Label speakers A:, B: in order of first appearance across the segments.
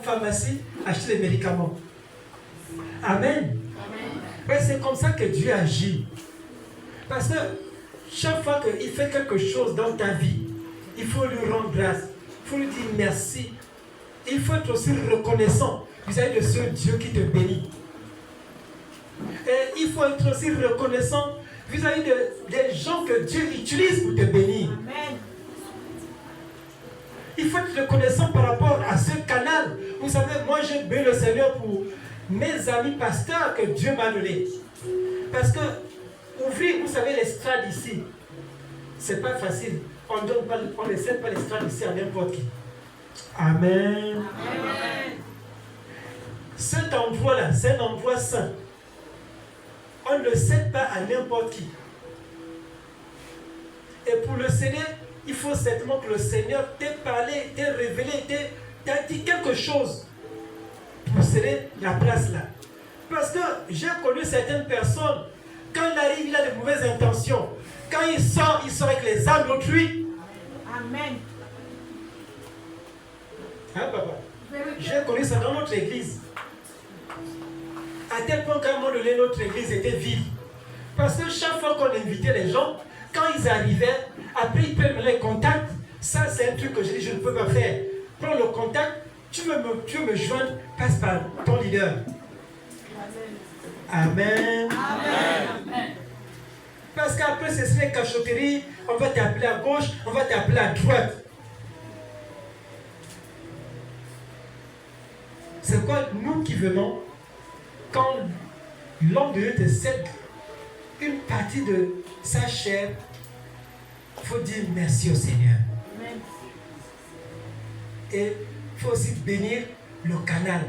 A: pharmacie acheter des médicaments. Amen. Et c'est comme ça que Dieu agit. Parce que chaque fois qu'il fait quelque chose dans ta vie, il faut lui rendre grâce. Il faut lui dire merci. Il faut être aussi reconnaissant vis-à-vis de ce Dieu qui te bénit. Et il faut être aussi reconnaissant vis-à-vis des gens que Dieu utilise pour te bénir.
B: Amen.
A: Il faut être reconnaissant par rapport à ce canal. Vous savez, moi j'ai béni le Seigneur pour mes amis pasteurs que Dieu m'a donné. Parce que ouvrir, vous savez, l'estrade ici, c'est pas facile. On ne cède pas l'estrade ici à n'importe qui. Amen.
B: Amen.
A: Cet endroit-là, c'est un endroit saint. On ne cède pas à n'importe qui. Et pour le céder, il faut certainement que le Seigneur t'ait parlé, t'ait révélé, t'ait dit quelque chose pour céder la place là. Parce que j'ai connu certaines personnes, quand il arrive, il a de mauvaises intentions. Quand il sort avec les âmes d'autrui.
B: Amen.
A: Hein, papa? J'ai connu ça dans notre église. À tel point qu'à un moment donné, notre église était vide. Parce que chaque fois qu'on invitait les gens, quand ils arrivaient, après ils prennent les contacts. Ça, c'est un truc que je dis, je ne peux pas faire. Prends le contact, tu veux me joindre, passe par ton leader. Amen.
B: Amen.
A: Parce qu'après, ce serait cachotterie, on va t'appeler à gauche, on va t'appeler à droite. C'est quoi, nous qui venons, quand l'homme de Dieu te cède une partie de sa chair, il faut dire merci au Seigneur.
B: Amen.
A: Et il faut aussi bénir le canal.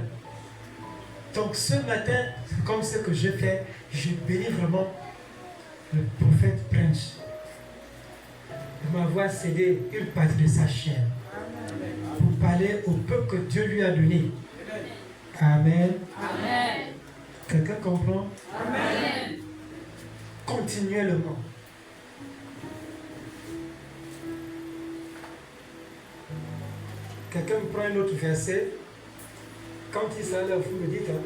A: Donc ce matin, c'est comme ce que je fais, je bénis vraiment le prophète Prince de m'avoir cédé une partie de sa chair pour parler au peuple que Dieu lui a donné. Amen.
B: Amen.
A: Quelqu'un comprend?
B: Amen.
A: Continuellement. Quelqu'un prend un autre verset. Quand il s'enlève, vous me dites. Hein?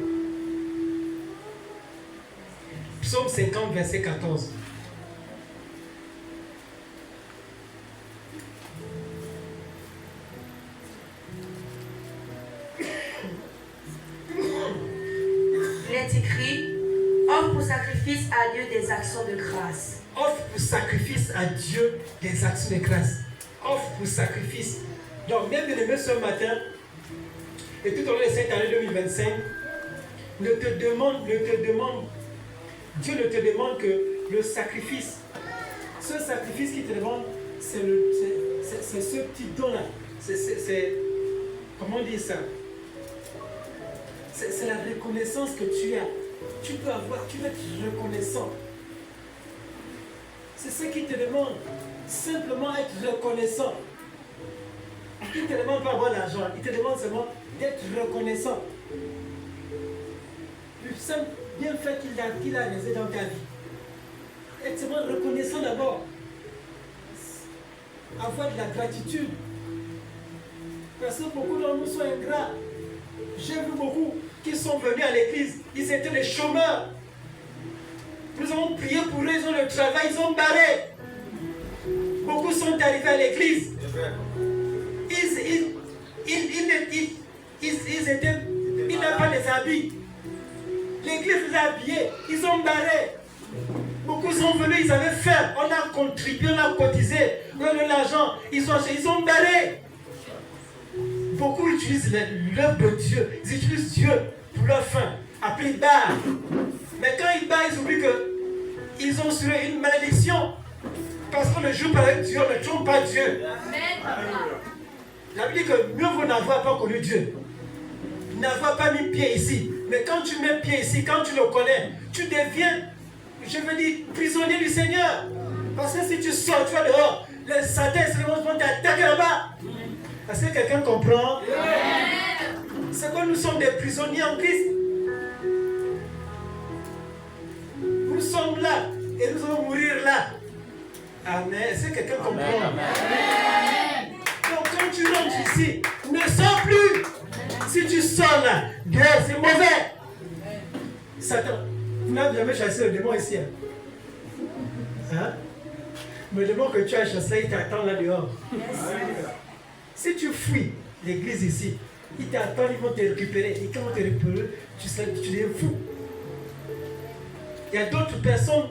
A: Psaume 50, verset 14.
C: Il est écrit, offre pour sacrifice à Dieu des actions de grâce.
A: Offre pour sacrifice à Dieu des actions de grâce. Offre pour sacrifice. Donc, bien aimé ce matin, et tout au long de cette année 2025, Dieu ne te demande que le sacrifice. Ce sacrifice qu'il te demande, c'est ce petit don-là. Comment dire ça? C'est la reconnaissance que tu as. Tu peux être reconnaissant. C'est ce qu'il te demande. Simplement être reconnaissant. Il ne te demande pas d'avoir l'argent. Il te demande seulement d'être reconnaissant. Le simple bienfait qu'il a réalisé dans ta vie. Être seulement reconnaissant d'abord. Avoir de la gratitude. Parce que beaucoup d'entre nous sont ingrats. J'ai vu beaucoup qui sont venus à l'église. Ils étaient des chômeurs. Nous avons prié pour eux, ils ont le travail, ils ont barré. Beaucoup sont arrivés à l'église. Ils n'avaient pas les habits. L'église les a habillés. Ils ont barré. Beaucoup sont venus, ils avaient faim. On a contribué, on a cotisé. On a donné l'argent. Ils ont barré. Beaucoup utilisent l'œuvre de Dieu. Ils utilisent Dieu pour leur faim. Après, ils barrent. Mais quand ils barrent, ils oublient qu'ils ont sur eux une malédiction. Parce qu'on ne joue pas avec Dieu, on ne trompe pas Dieu. La Bible dit que mieux vaut n'avoir pas connu Dieu. N'avoir pas mis pied ici. Mais quand tu mets pied ici, quand tu le connais, tu deviens, je veux dire, prisonnier du Seigneur. Parce que si tu sors, tu vas dehors, le Satan vont t'attaquer là-bas. Est-ce que quelqu'un comprend? C'est que nous sommes des prisonniers en Christ. Nous sommes là et nous allons mourir là. Amen. Est-ce que quelqu'un comprend? Amen. Donc quand tu rentres ici, ne sors plus. Si tu sors là, dehors, c'est mauvais. Satan, vous n'avez jamais chassé le démon ici. Hein? Mais le démon que tu as chassé, il t'attend là dehors. Si tu fuis l'église ici, ils t'attendent, ils vont te récupérer. Et quand ils te récupèrent, tu deviens fou. Il y a d'autres personnes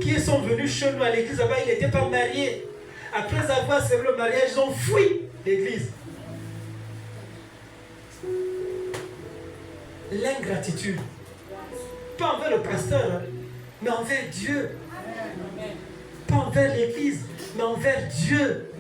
A: qui sont venues chez nous à l'église là-bas, ils n'étaient pas mariés. Après avoir servi le mariage, ils ont fui l'église. L'ingratitude. Pas envers le pasteur, hein, mais envers Dieu. Pas envers l'église, mais envers Dieu.